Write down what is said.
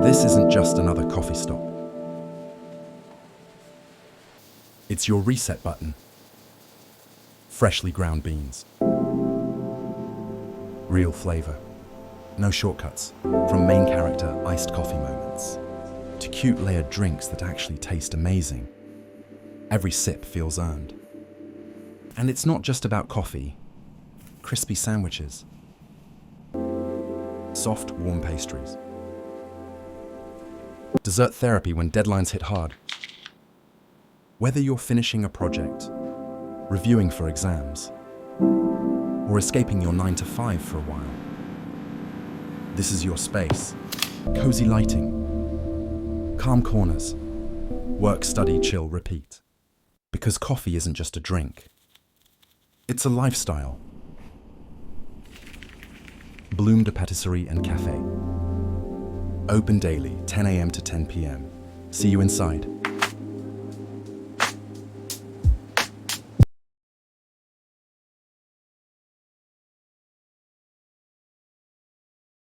This isn't just another coffee stop. It's your reset button. Freshly ground beans. Real flavor. No shortcuts. From main character iced coffee moments to cute layered drinks that actually taste amazing. Every sip feels earned. And it's not just about coffee. Crispy sandwiches. Soft, warm pastries. Dessert therapy when deadlines hit hard. Whether you're finishing a project, reviewing for exams, or escaping your 9 to 5 for a while, this is your space. Cozy lighting, calm corners, work, study, chill, repeat. Because coffee isn't just a drink. It's a lifestyle. Bloom de Patisserie and Cafe. Open daily, 10 a.m. to 10 p.m. See you inside.